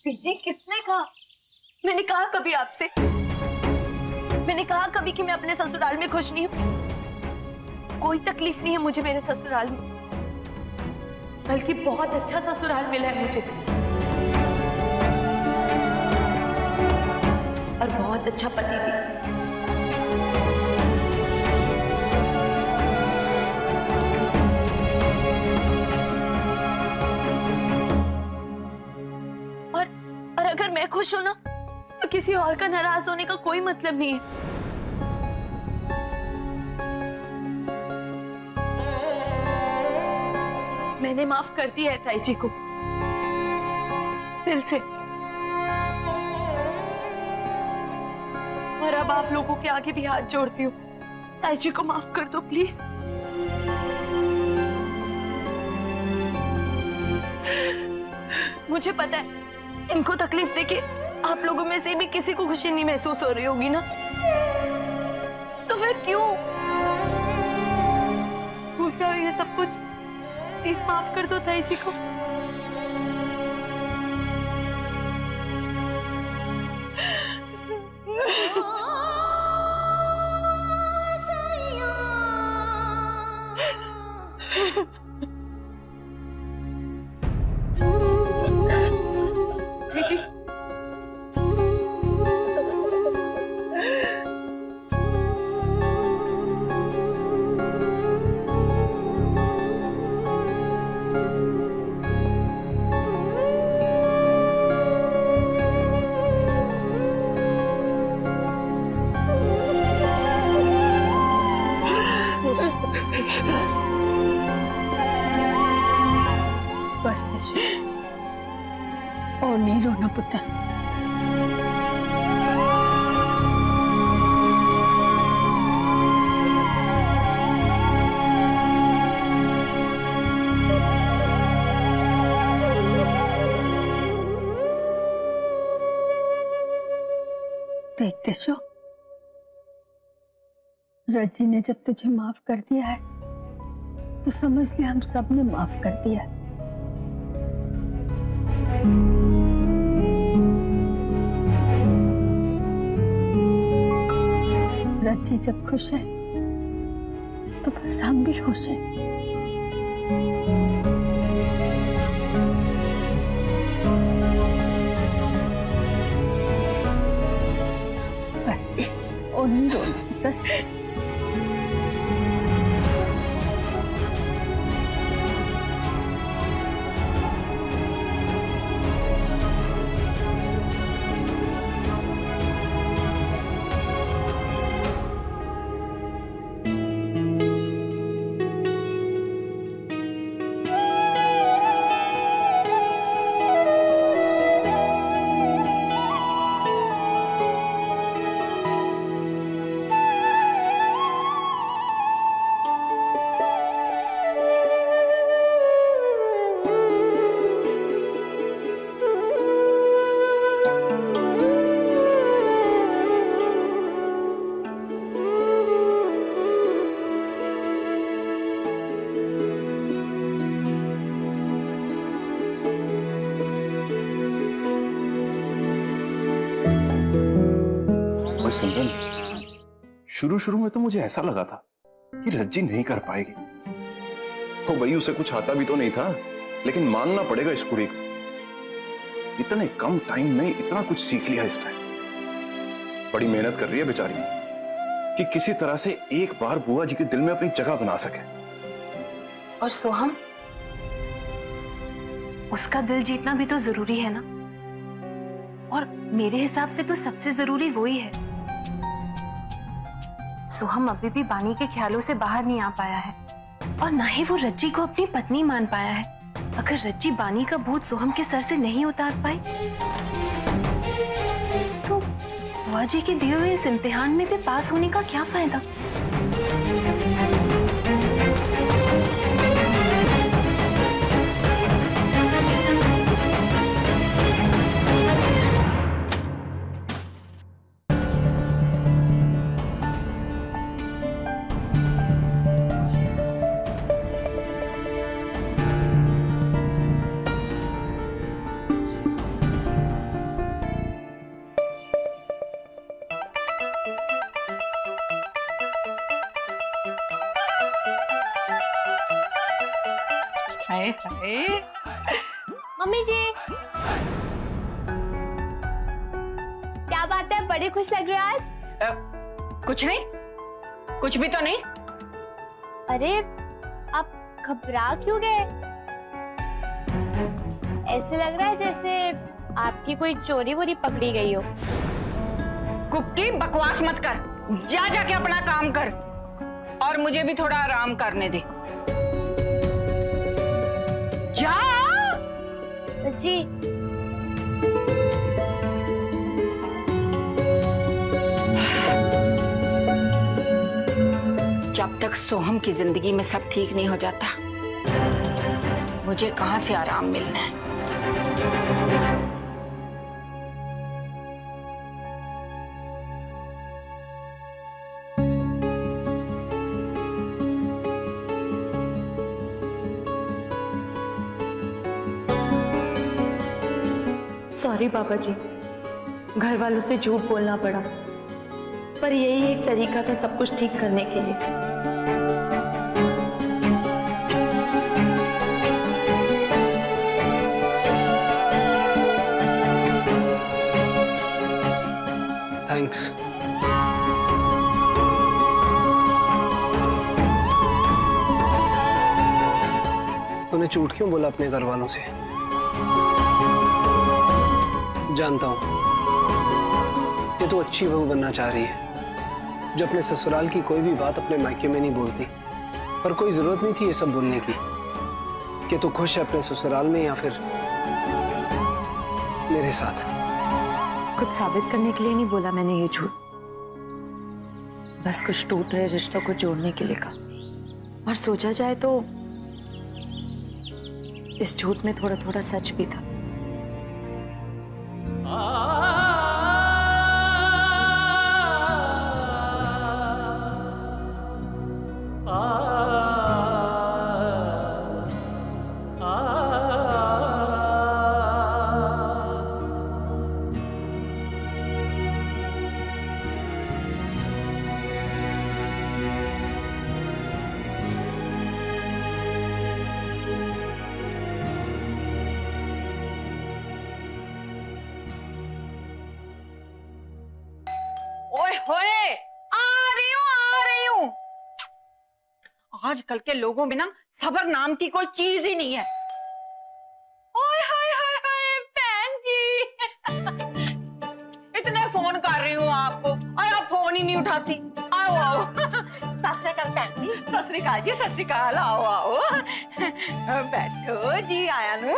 जी किसने कहा? मैंने कहा कभी आपसे? मैंने कहा कभी कि मैं अपने ससुराल में खुश नहीं हूँ? कोई तकलीफ नहीं है मुझे मेरे ससुराल में, बल्कि बहुत अच्छा ससुराल मिला है मुझे, और बहुत अच्छा पति भी। और अगर मैं खुश हूं ना, तो किसी और का नाराज होने का कोई मतलब नहीं है। मैंने माफ कर दिया है ताई जी को, दिल से। और अब आप लोगों के आगे भी हाथ जोड़ती हूँ, ताई जी को माफ कर दो प्लीज। मुझे पता है इनको तकलीफ देके आप लोगों में से भी किसी को खुशी नहीं महसूस हो रही होगी ना, तो फिर क्यों? भूल जाओ ये सब कुछ, प्लीज माफ कर दो ताई जी को। जी बस और नहीं रोना पुत्र। देखते शो, रज्जी ने जब तुझे माफ कर दिया है तो समझ ले हम सब ने माफ कर दिया है। रज्जी जब खुश है तो बस हम भी खुश हैं। बस और नहीं रोना पुत्र। सिमरन, शुरू में तो मुझे ऐसा लगा था कि रज्जी नहीं कर पाएगी। हो भाई, उसे कुछ आता भी तो नहीं था, लेकिन मानना पड़ेगा इस कुड़ी को, इतने कम टाइम में इतना कुछ सीख लिया इस टाइम। बड़ी मेहनत कर रही है बेचारी कि किसी तरह से एक बार बुआ जी के दिल में अपनी जगह बना सके। और सोहम, उसका दिल जीतना भी तो जरूरी है ना, और मेरे हिसाब से तो सबसे जरूरी वही है। सोहम अभी भी बानी के ख्यालों से बाहर नहीं आ पाया है, और ना ही वो रज्जी को अपनी पत्नी मान पाया है। अगर रज्जी बानी का बोझ सोहम के सर से नहीं उतार पाई, तो बुआ जी के दिए हुए इस इम्तिहान में भी पास होने का क्या फायदा? हाय हाय। मम्मी जी, क्या बात है, बड़े खुश लग रहे हो आज। कुछ नहीं, कुछ भी तो नहीं। अरे आप घबरा क्यों गए? ऐसे लग रहा है जैसे आपकी कोई चोरी वोरी पकड़ी गई हो। कुक्की बकवास मत कर, जा जाके अपना काम कर और मुझे भी थोड़ा आराम करने दे। जा। जी जब तक सोहम की जिंदगी में सब ठीक नहीं हो जाता, मुझे कहां से आराम मिलना है। सॉरी पापा जी, घर वालों से झूठ बोलना पड़ा, पर यही एक तरीका था सब कुछ ठीक करने के लिए। थैंक्स। तूने झूठ क्यों बोला अपने घर वालों से? जानता हूं कि तू अच्छी बहू बनना चाह रही है, जो अपने ससुराल की कोई भी बात अपने मायके में नहीं बोलती, पर कोई जरूरत नहीं थी ये सब बोलने की। कि तू खुश है अपने ससुराल में या फिर मेरे साथ? कुछ साबित करने के लिए नहीं बोला मैंने ये झूठ, बस कुछ टूट रहे रिश्तों को जोड़ने के लिए कहा। और सोचा जाए तो इस झूठ में थोड़ा थोड़ा सच भी था। ओए होए, आ रही हूँ। आजकल के लोगों में ना सब्र नाम की कोई चीज ही नहीं है। ओए हाय हाय हाय बहन जी, इतने फोन कर रही हूँ आपको और आप फोन ही नहीं उठाती। आओ आओ। सत श्री अकाल बहन जी। सत श्री अकाल जी, सत श्री अकाल। आओ आओ बैठो जी, आया नू।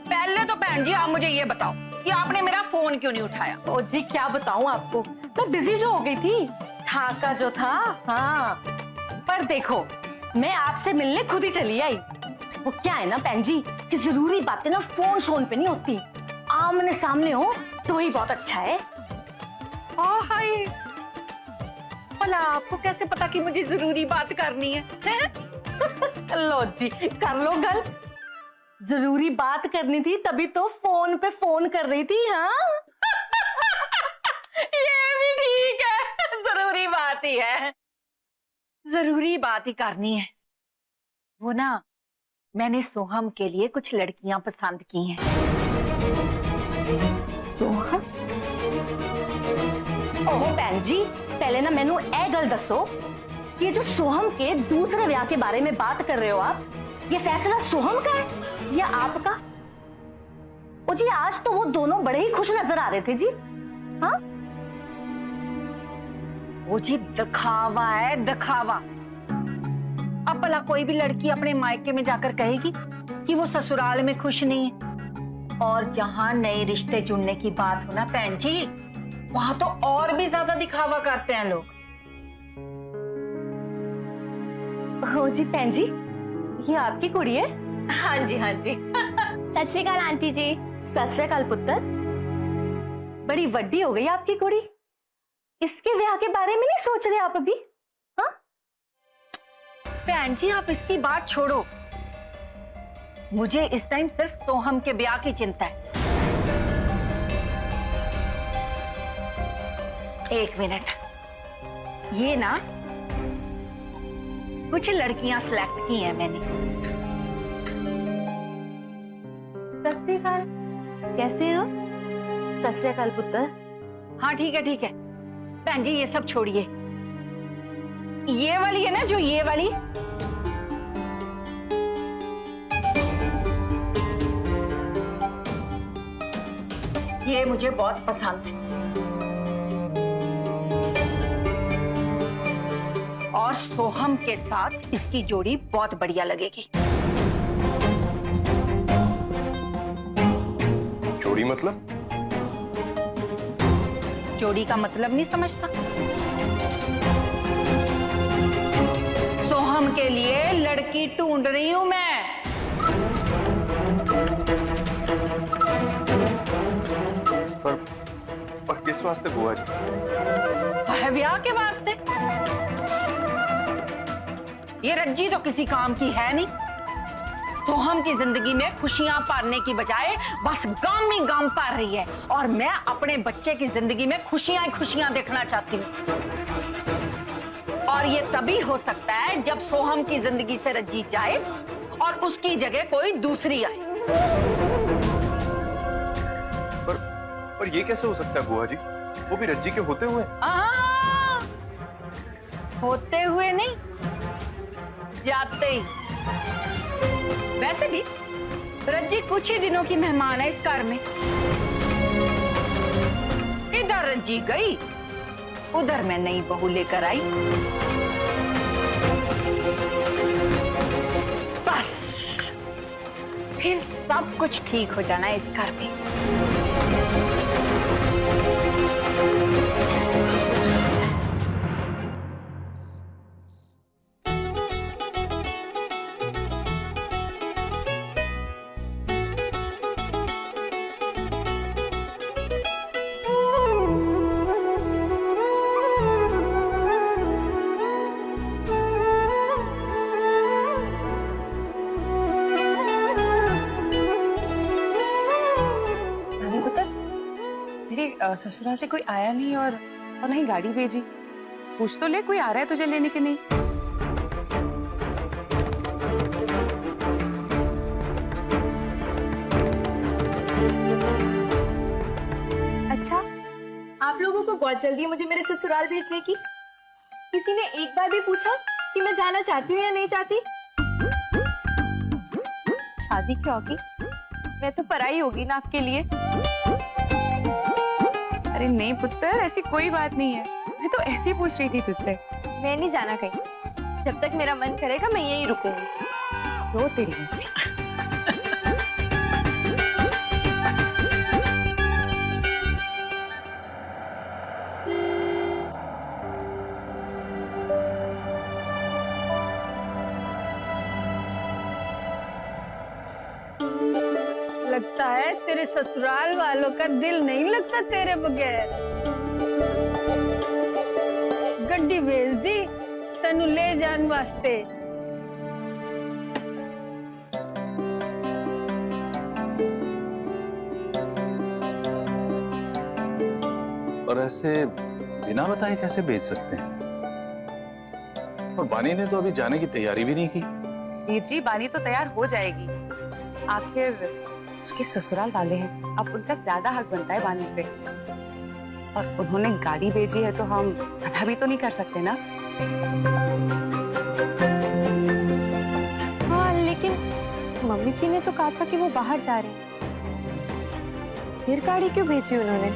पहले तो बहन जी आप मुझे ये बताओ कि आपने मेरा फोन क्यों नहीं उठाया? ओ जी क्या बताऊं आपको, मैं बिजी जो हो गई थी, ठाका जो था। हाँ, पर देखो मैं आपसे मिलने खुद ही चली आई। वो क्या है ना बहन जी कि जरूरी बातें ना फोन पे नहीं होती, आमने सामने हो तो ही बहुत अच्छा है। हाय, भला आपको कैसे पता कि मुझे जरूरी बात करनी है? लो जी कर लो गल, जरूरी बात करनी थी तभी तो फोन पे फोन कर रही थी। हाँ ये भी ठीक है, जरूरी बात ही है, जरूरी बात ही करनी है। वो ना मैंने सोहम के लिए कुछ लड़कियां पसंद की हैं। सोहम? ओहो बहन जी, पहले ना मैनू ए गल दसो, ये जो सोहम के दूसरे ब्याह के बारे में बात कर रहे हो आप, ये फैसला सोहम का है या आपका? ओ जी आज तो वो दोनों बड़े ही खुश नजर आ रहे थे जी। हाँ वो जी दिखावा है, दिखावा। अब भला कोई भी लड़की अपने मायके में जाकर कहेगी कि वो ससुराल में खुश नहीं है, और जहां नए रिश्ते जुड़ने की बात हो ना बहन जी, वहां तो और भी ज्यादा दिखावा करते हैं लोग। ओ जी बहन जी, ये आपकी कुड़ी है? हाँ जी हाँ जी। सत श्री अकाल आंटी जी। सत श्री अकाल पुत्र, बड़ी वड्डी हो गई आपकी कुड़ी, इसके ब्याह के बारे में नहीं सोच रहे आप अभी? हाँ बहन जी आप इसकी बात छोड़ो, मुझे इस टाइम सिर्फ सोहम के ब्याह की चिंता है। एक मिनट, ये ना कुछ लड़कियां सिलेक्ट की हैं मैंने। सत श्री अकाल, कैसे हो? सत श्री अकाल पुत्र। हाँ ठीक है बहन जी, ये सब छोड़िए। ये वाली है ना, जो ये वाली, ये मुझे बहुत पसंद है और सोहम के साथ इसकी जोड़ी बहुत बढ़िया लगेगी। जोड़ी मतलब? जोड़ी का मतलब नहीं समझता? सोहम के लिए लड़की ढूंढ रही हूं मैं। पर किस वास्ते बुआ जी? ब्याह के वास्ते। ये रज्जी तो किसी काम की है नहीं। सोहम की जिंदगी में खुशियां पाने की बजाय बस गम ही गम पार रही है, और मैं अपने बच्चे की जिंदगी में खुशियां ही खुशियां देखना चाहती हूँ। और ये तभी हो सकता है जब सोहम की जिंदगी से रज्जी जाए और उसकी जगह कोई दूसरी आए। पर ये कैसे हो सकता है बुआ जी? वो भी रज्जी के होते हुए? होते हुए नहीं, जाते ही। वैसे भी रज्जी कुछ ही दिनों की मेहमान है इस घर में। इधर रज्जी गई, उधर मैं नई बहू लेकर आई। बस फिर सब कुछ ठीक हो जाना है इस घर में। ससुराल से कोई आया नहीं और नहीं गाड़ी भेजी। पूछ तो ले कोई आ रहा है तुझे लेने के नहीं। अच्छा, आप लोगों को बहुत जल्दी मुझे मेरे ससुराल भेजने की? किसी ने एक बार भी पूछा कि मैं जाना चाहती हूँ या नहीं चाहती? शादी क्या होगी? मैं तो पराई होगी ना आपके लिए। अरे नहीं पुत्र, ऐसी कोई बात नहीं है। मैं तो ऐसे ही पूछ रही थी तुझसे। मैं नहीं जाना कहीं। जब तक मेरा मन करेगा मैं यहीं रुकूंगी। तो तेरी मर्जी। लगता है तेरे ससुराल वालों का दिल नहीं लगता तेरे बगैर। गड्डी भेज दी तेनू ले जान वास्ते। और ऐसे बिना बताए कैसे भेज सकते हैं? और बानी ने तो अभी जाने की तैयारी भी नहीं की। वीर जी, बानी तो तैयार हो जाएगी। आखिर उसके ससुराल वाले हैं, अब उनका ज्यादा हक बनता है बानी पे। और उन्होंने गाड़ी भेजी है तो हम मना भी तो नहीं कर सकते ना। हाँ, लेकिन मम्मी जी ने तो कहा था कि वो बाहर जा रही हैं। फिर गाड़ी क्यों भेजी उन्होंने?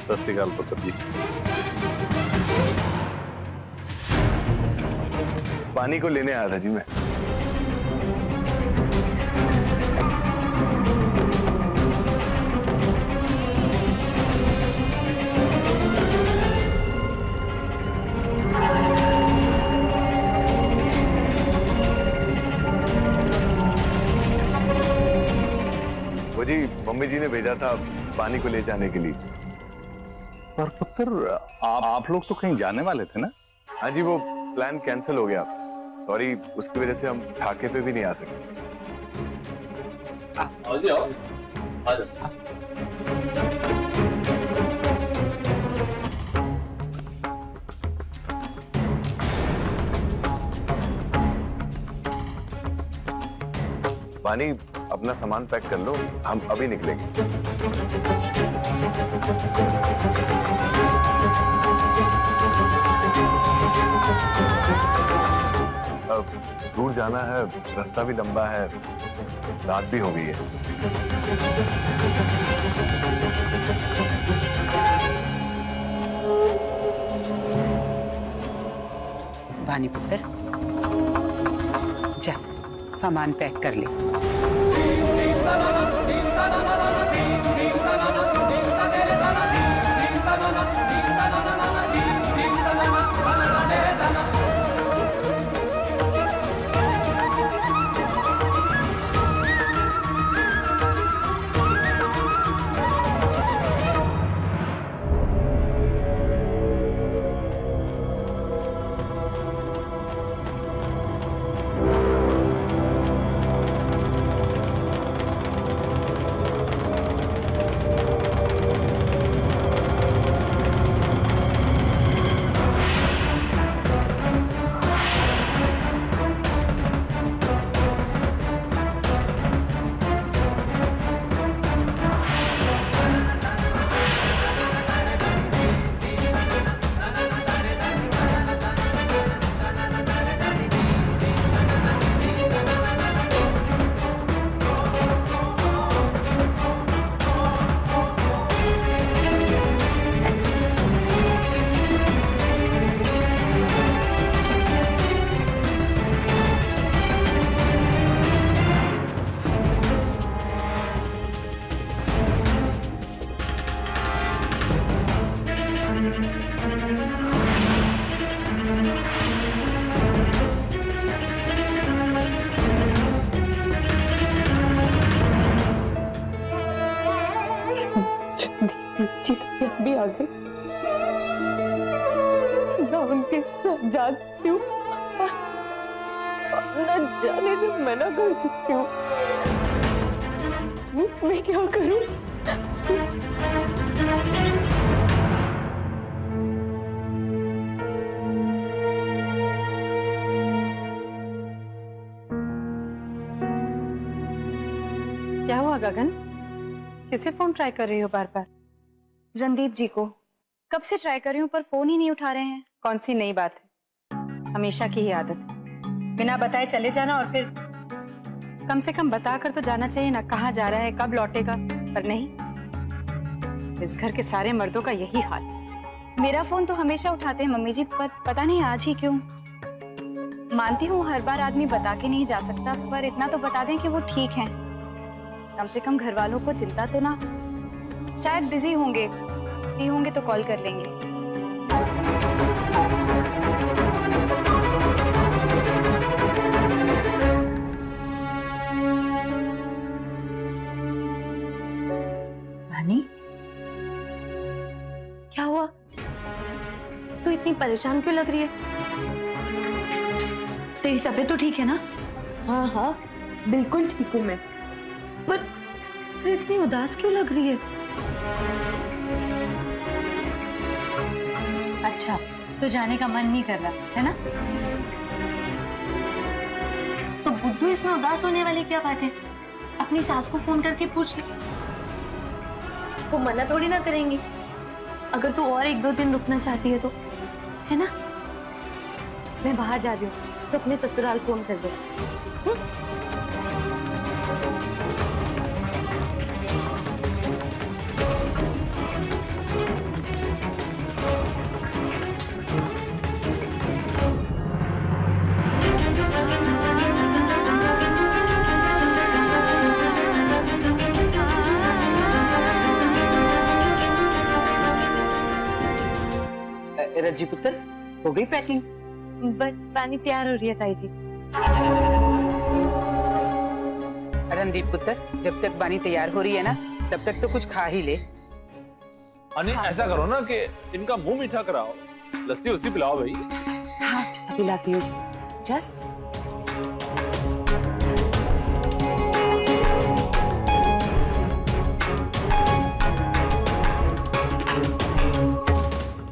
सत श्री अकाल पुत्र जी। पानी को लेने आया था जी मैं। वो जी मम्मी जी ने भेजा था पानी को ले जाने के लिए। पर पुत्र आप लोग तो कहीं जाने वाले थे ना? हाँ जी, वो प्लान कैंसिल हो गया, सॉरी, उसकी वजह से हम ढाके पे भी नहीं आ सके। आओ जी, आओ। आ जाओ। पानी अपना सामान पैक कर लो, हम अभी निकलेंगे। अब दूर जाना है, रास्ता भी लंबा है, रात भी हो गई है। वानी पुत्र, जा सामान पैक कर ले। जी तो भी आ गई, ना उनके साथ जा सकती हूँ, न जाने से मना कर सकती हूँ। मैं क्या करूँ? क्या हुआ गगन? किसे फोन ट्राई कर रही हो बार बार? रणदीप जी को। कब से ट्राई कर रही हूँ पर फोन ही नहीं उठा रहे हैं। कौन सी नई बात है? हमेशा की ही आदत, बिना बताए चले जाना, और फिर कम से कम बता कर तो जाना चाहिए ना, कहाँ जा रहा है, कब लौटेगा। पर नहीं, इस घर के सारे मर्दों का यही हाल। मेरा फोन तो हमेशा उठाते हैं मम्मी जी, पर पता नहीं आज ही क्यों। मानती हूँ हर बार आदमी बता के नहीं जा सकता, पर इतना तो बता दें कि वो ठीक हैं। कम से कम घर वालों को चिंता तो ना। शायद बिजी होंगे, फ्री होंगे तो कॉल कर लेंगे। वानी, क्या हुआ? तू इतनी परेशान क्यों लग रही है? तेरी तबीयत तो ठीक है ना? हाँ हाँ, बिल्कुल ठीक हूँ मैं। पर इतनी उदास क्यों लग रही है? अच्छा, तो जाने का मन नहीं कर रहा है ना? तो बुद्धू, इसमें उदास होने वाली क्या बात है? अपनी सास को फोन करके पूछ ले, वो मना थोड़ी ना करेंगी। अगर तू और 1-2 दिन रुकना चाहती है तो, है ना? मैं बाहर जा रही हूँ, तो अपने ससुराल फोन कर दे। रज्जी पुत्र, हो गई पैकिंग? बस पानी तैयार हो रही है ताई जी। रणदीप पुत्र, जब तक बानी तैयार हो रही है ना, तब तक तो कुछ खा ही ले। ऐसा करो ना कि इनका मुंह मीठा कराओ, लस्सी उस्सी पिलाओ भाई। हाँ, पिलाती हूँ। जस्ट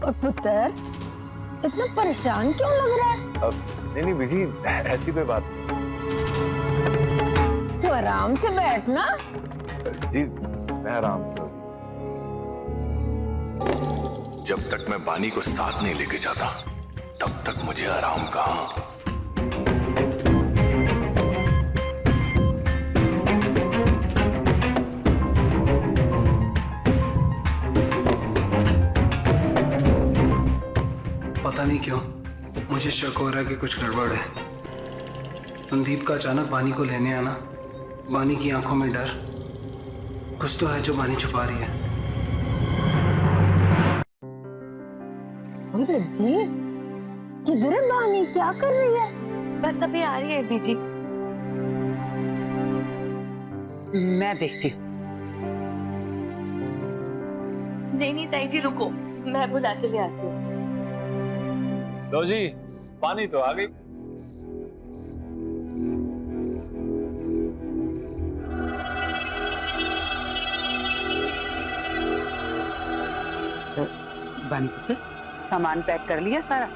और पुत्र इतना परेशान क्यों लग रहा है? अब नहीं बिजी, ऐसी कोई बात नहीं। तो आराम से बैठना। जी मैं आराम से। जब तक मैं बानी को साथ नहीं लेके जाता तब तक मुझे आराम कहाँ। पता नहीं क्यों मुझे शक हो रहा है कि कुछ गड़बड़ है। रणदीप का अचानक बानी को लेने आना, बानी की आंखों में डर, कुछ तो है जो बानी छुपा रही है। रज्जी, किधर है बानी? क्या कर रही है? बस अभी आ रही है बीजी। मैं देखती हूँ। नहीं ताई जी रुको, मैं बुला के ले आती हूँ। लो जी, पानी तो आ गई। बानी पुत्र, सामान पैक कर लिया सारा?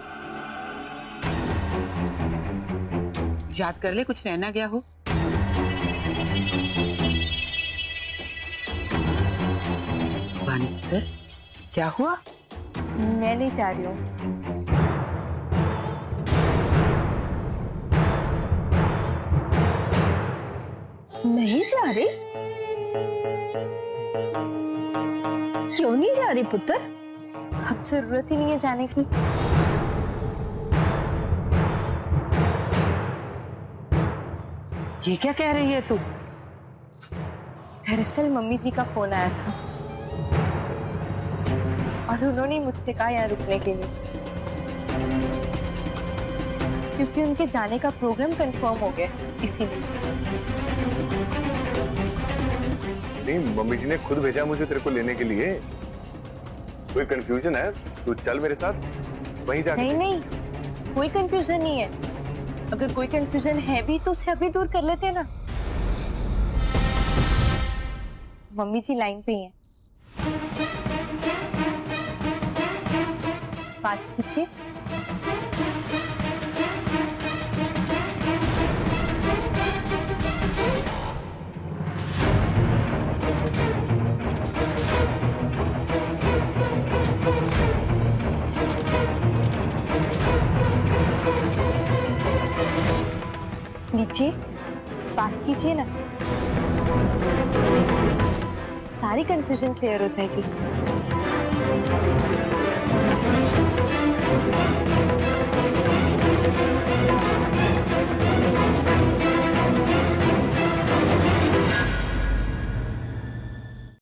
याद कर ले, कुछ रहना गया हो। बानी पुत्र, क्या हुआ? मैं नहीं चाह रही हूँ। नहीं जा रही? क्यों नहीं जा रही पुत्र? अब जरूरत ही नहीं है जाने की। ये क्या कह रही है तू? दरअसल मम्मी जी का फोन आया था और उन्होंने मुझसे कहा यहाँ रुकने के लिए, क्योंकि उनके जाने का प्रोग्राम कंफर्म हो गया, इसीलिए। नहीं, मम्मी जी ने खुद भेजा मुझे तेरे को लेने के लिए। कोई कंफ्यूजन है? तू चल मेरे साथ, वहीं जाके। नहीं, कोई कंफ्यूजन नहीं है। अगर कोई कंफ्यूजन है भी तो उसे अभी दूर कर लेते ना। मम्मी जी लाइन पे ही हैं। बात कीजिए। लीजिए, बात कीजिए ना, सारी कंफ्यूजन क्लियर हो जाएगी।